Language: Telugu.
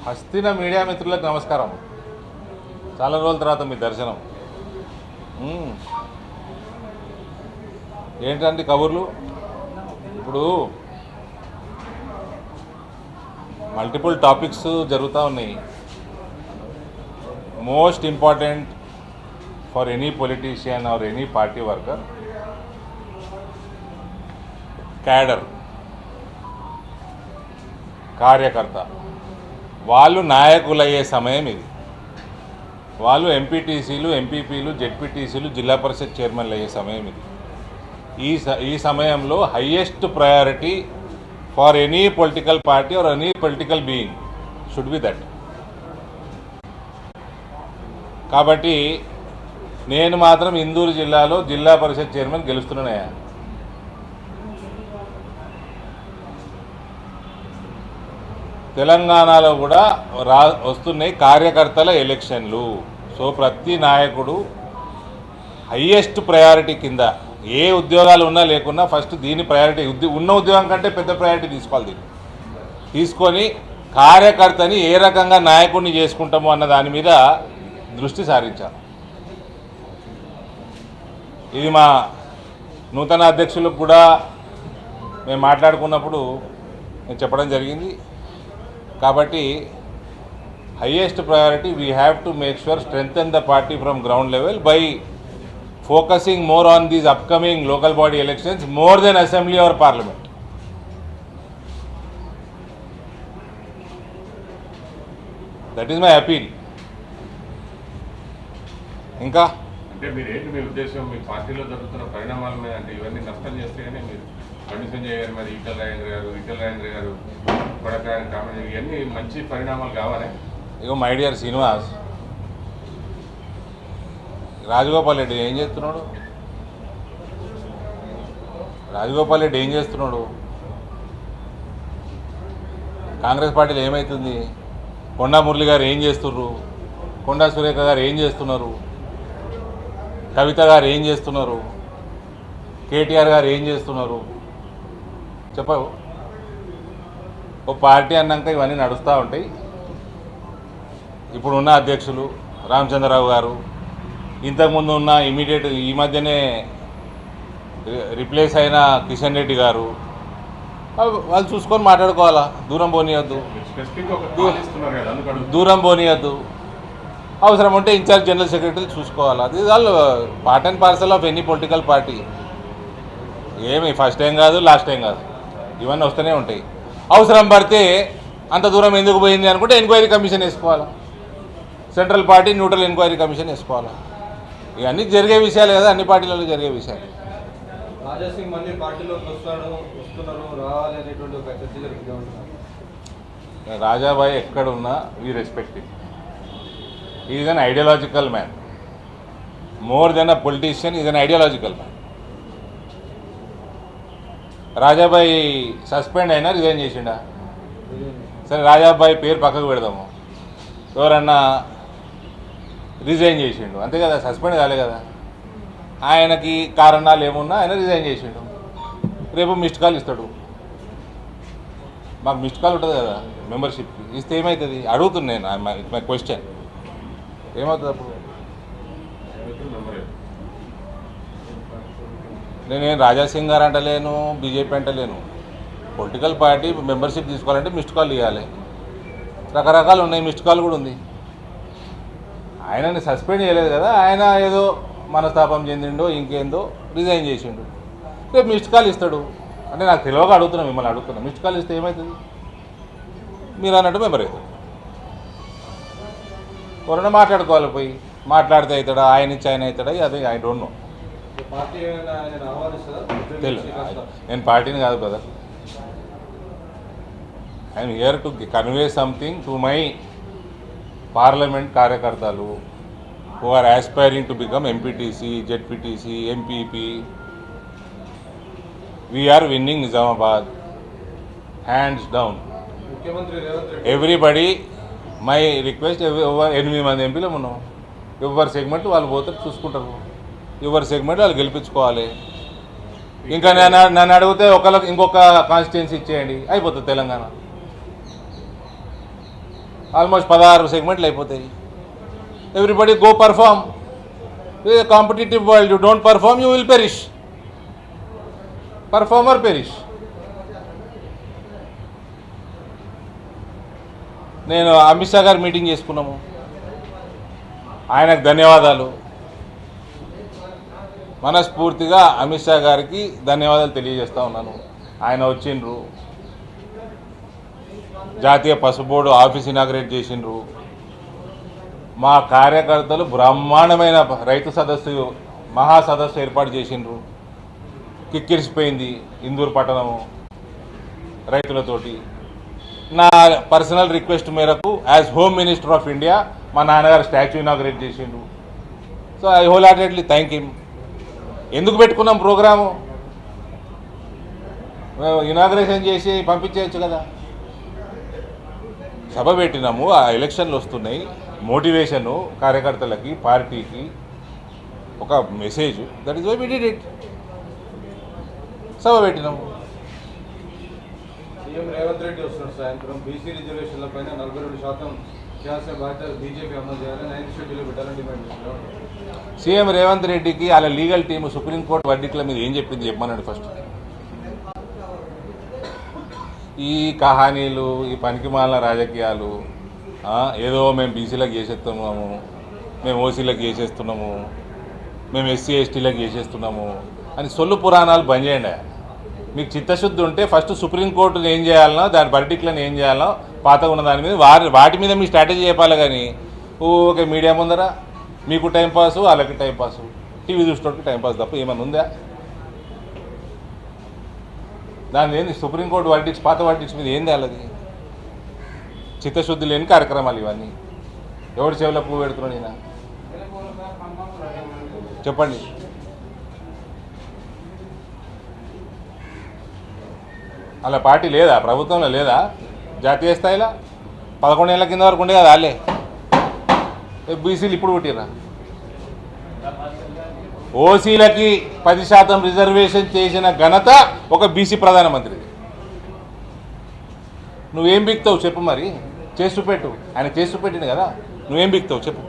హస్తిన మీడియా మిత్రులకు నమస్కారం. చాలా రోజుల తర్వాత మీ దర్శనం. ఏంటంటే కబుర్లు ఇప్పుడు మల్టిపుల్ టాపిక్స్ జరుగుతూ ఉన్నాయి. Most important for any politician or any party worker cadre, కార్యకర్త. వాళ్ళు నాయకులయ్యే సమయం ఇది. వాళ్ళు ఎంపీటీసీలు, ఎంపీపీలు, జెడ్పీటీసీలు, జిల్లా పరిషత్ చైర్మన్లు అయ్యే సమయం ఇది. ఈ సమయంలో highest priority for any political party or any political being should be that. కాబట్టి నేను మాత్రం ఇందూరు జిల్లాలో జిల్లా పరిషత్ చైర్మన్ గెలుస్తున్నానయ్యా. తెలంగాణలో కూడా వస్తున్నాయి కార్యకర్తల ఎలక్షన్లు. సో ప్రతి నాయకుడు హయ్యెస్ట్ ప్రయారిటీ కింద ఏ ఉద్యోగాలు ఉన్నా లేకున్నా ఫస్ట్ దీని ప్రయారిటీ, ఉన్న ఉద్యోగం కంటే పెద్ద ప్రయారిటీ తీసుకోవాలి. దీన్ని తీసుకొని కార్యకర్తని ఏ రకంగా నాయకుడిని చేసుకుంటామో అన్న దాని మీద దృష్టి సారించాలి. ఇది మా నూతన అధ్యక్షులకు కూడా మేము మాట్లాడుకున్నప్పుడు నేను చెప్పడం జరిగింది. కాబట్టి highest priority we have to make sure strengthen the party from ground level by focusing more on these upcoming local body elections more than assembly or parliament. That is my appeal. ఇంకా అంటే మీరు ఏంటి మీ ఉద్దేశం? మీ పార్టీలో జరుగుతున్న పరిణామాల మీద, అంటే ఇవన్నీ నష్టం చేస్తేనే మీరు బండి సంజయ్ గారు, మరి ఈటల రాజేంద్ర గారు కొడకాయని కామెంట్, ఇవన్నీ మంచి పరిణామాలు కావాలి. ఇగో మై డియర్ శ్రీనివాస్, రాజగోపాల్ రెడ్డి ఏం చేస్తున్నాడు? రాజగోపాల్ రెడ్డి ఏం చేస్తున్నాడు? కాంగ్రెస్ పార్టీలో ఏమవుతుంది? కొండా మురళి గారు ఏం చేస్తున్నారు? కొండా సురేఖ గారు ఏం చేస్తున్నారు? కవిత గారు ఏం చేస్తున్నారు? కేటీఆర్ గారు ఏం చేస్తున్నారు? చెప్పవు. ఓ పార్టీ అన్నాక ఇవన్నీ నడుస్తూ ఉంటాయి. ఇప్పుడున్న అధ్యక్షులు రామచంద్రరావు గారు, ఇంతకుముందు ఉన్న ఇమీడియట్ ఈ మధ్యనే రిప్లేస్ అయిన కిషన్ రెడ్డి గారు, వాళ్ళు చూసుకొని మాట్లాడుకోవాలా. దూరం పోనీయద్దు, దూరం పోనీయద్దు. అవసరం ఉంటే ఇన్ఛార్జ్ జనరల్ సెక్రటరీ చూసుకోవాలి. అది వాళ్ళు part and parcel of any political party. ఏమి ఫస్ట్ టైం కాదు, లాస్ట్ టైం కాదు, ఇవన్నీ వస్తూనే ఉంటాయి. అవసరం పడితే అంత దూరం ఎందుకు పోయింది అనుకుంటే ఎంక్వైరీ కమిషన్ వేసుకోవాలా, central party neutral enquiry commission వేసుకోవాలా. ఇవన్నీ జరిగే విషయాలు కదా, అన్ని పార్టీలలో జరిగే విషయాలు. రాజాసింగ్ మళ్ళీ పార్టీలోకి వస్తున్నారు రావాలి అనేటువంటి ఒక చర్చ జరుగుతుంది. రాజాబాయ్ ఎక్కడున్నా we respect him. He is an ideological man. More than a politician, he is an ideological man. Rajabhai suspend అయినా రిజైన్ చేసిండా? సరే రాజాబాయ్ పేరు పక్కకు పెడదాము. ఎవరన్నా రిజైన్ చేసిండు అంతే కదా, సస్పెండ్ కాలే కదా. ఆయనకి కారణాలు ఏమున్నా ఆయన రిజైన్ చేసిండు. రేపు మిస్డ్ కాల్ ఇస్తాడు. మాకు మిస్డ్ కాల్ ఉంటుంది కదా మెంబర్షిప్కి, ఇస్తే ఏమవుతుంది అడుగుతున్నాను. మై క్వశ్చన్, ఏమవుతుంది అప్పుడు? నేనేం రాజాసింగ్ గారు అంటలేను, బీజేపీ అంటలేను. పొలిటికల్ పార్టీ మెంబర్షిప్ తీసుకోవాలంటే మిస్డ్ కాల్ ఇవ్వాలి. రకరకాలు ఉన్నాయి, మిస్డ్ కాల్ కూడా ఉంది. ఆయనని సస్పెండ్ చేయలేదు కదా, ఆయన ఏదో మనస్తాపం చెందిండో ఇంకేందో రిజైన్ చేసిండు. రేపు మిస్డ్ కాల్ ఇస్తాడు. అంటే నాకు తెలియక అడుగుతున్నా, మిమ్మల్ని అడుగుతున్నా. మిస్డ్ కాల్ ఇస్తే ఏమవుతుంది? మీరు అన్నట్టు మెంబర్ అవుతాడు. ఎవరైనా మాట్లాడుకోవాలి, పోయి మాట్లాడితే అవుతాడా, ఆయన ఇచ్చి ఆయన అవుతాడా, అది ఐ డోంట్ నో. తెలియదు, నేను పార్టీని కాదు brother. I'm here to convey something to my parliament కార్యకర్తలు who are aspiring to become MPTC, ZPTC, MPP. We're winning Nizamabad hands down. Everybody, my request, 8 మంది ఎంపీలు ఉన్నాం. ఎవరి సెగ్మెంట్ వాళ్ళు పోతారు, చూసుకుంటారు. ఎవరి సెగ్మెంట్ వాళ్ళు గెలిపించుకోవాలి. ఇంకా నన్ను అడిగితే ఇంకొక కాన్స్టిట్యున్సీ ఇచ్చేయండి, అయిపోతుంది తెలంగాణ. ఆల్మోస్ట్ 16 సెగ్మెంట్లు అయిపోతాయి. Everybody go perform. Competitive world, you don't perform you will perish. Performer perish. నేను అమిత్ షా గారు మీటింగ్ చేసుకున్నాము, ఆయనకు ధన్యవాదాలు. మనస్ఫూర్తిగా అమిత్ షా గారికి ధన్యవాదాలు తెలియజేస్తా ఉన్నాను. ఆయన వచ్చిండ్రు, జాతీయ పసుపు బోర్డు ఆఫీస్ ఇనాగ్రేట్ చేసిండ్రు. మా కార్యకర్తలు బ్రహ్మాండమైన రైతు సదస్సు, మహాసదస్సు ఏర్పాటు చేసిండ్రు. కిక్కిరిసిపోయింది ఇందూరు పట్టణము రైతులతోటి. నా పర్సనల్ రిక్వెస్ట్ మేరకు as home minister of India మా నాన్నగారు స్టాచ్యూ ఇనాగ్రేట్ చేసిండు. So I whole heartedly thank him. ఎందుకు పెట్టుకున్నాం ప్రోగ్రాము? ఇనాగ్రేషన్ చేసి పంపించేయచ్చు కదా. సభ పెట్టినాము, ఆ ఎలక్షన్లు వస్తున్నాయి, మోటివేషను కార్యకర్తలకి, పార్టీకి ఒక message. That is why we did it. సభ పెట్టినాము. సీఎం రేవంత్ రెడ్డి వస్తున్నారు సాయంత్రం. బీసీ రిజర్వేషన్ల పైన 42% చేసే బాధ్యత బీజేపీ అమలు చేయాలని 9th షెడ్యూల్ పెట్టాలని డిమాండ్ చేస్తున్నారు. సీఎం రేవంత్ రెడ్డికి వాళ్ళ లీగల్ టీము సుప్రీంకోర్టు వర్డిక్ల మీద ఏం చెప్పింది చెప్పమన్నాడు ఫస్ట్. ఈ కహానీలు, ఈ పనికిమాలిన రాజకీయాలు, ఏదో మేము బీసీలకు చేసేస్తున్నాము, మేము ఓసీలకు చేసేస్తున్నాము, మేము ఎస్సీ ఎస్టీలకు చేసేస్తున్నాము అని సొల్లు పురాణాలు బంద్ చేయండి. మీకు చిత్తశుద్ధి ఉంటే ఫస్ట్ సుప్రీంకోర్టుని ఏం చేయాలనో, దాని వర్డిక్లను ఏం చేయాలనో పాతగా ఉన్న దాని మీద వాటి మీద మీ స్ట్రాటజీ చెప్పాలి. కానీ ఓకే మీడియా ముందర మీకు టైంపాసు, వాళ్ళకి టైంపాసు, టీవీ చూసేటోళ్ళకి టైంపాస్ తప్ప ఏమైనా ఉందా? దాని ఏంది సుప్రీంకోర్టు వర్డిక్స్, పాత వర్డిక్స్ మీద ఏంది వాళ్ళది? చిత్తశుద్ధి లేని కార్యక్రమాలు ఇవన్నీ. ఎవరి చెవుల పువ్వు పెడుతున్నాడు ఈయన? చెప్పండి. అలా పార్టీ లేదా ప్రభుత్వంలో? లేదా జాతీయ స్థాయిలో? 11 ఏళ్ళ కింద వరకు ఉండే కదా వాళ్ళే. బీసీలు ఇప్పుడు పుట్టిరా? ఓసీలకి 10% రిజర్వేషన్ చేసిన ఘనత ఒక బీసీ ప్రధానమంత్రి. నువ్వేం బిక్తావు చెప్పు, మరి చేసి చూపెట్టు. ఆయన చేసి చూపెట్టింది కదా, నువ్వేం బిక్తావు చెప్పు.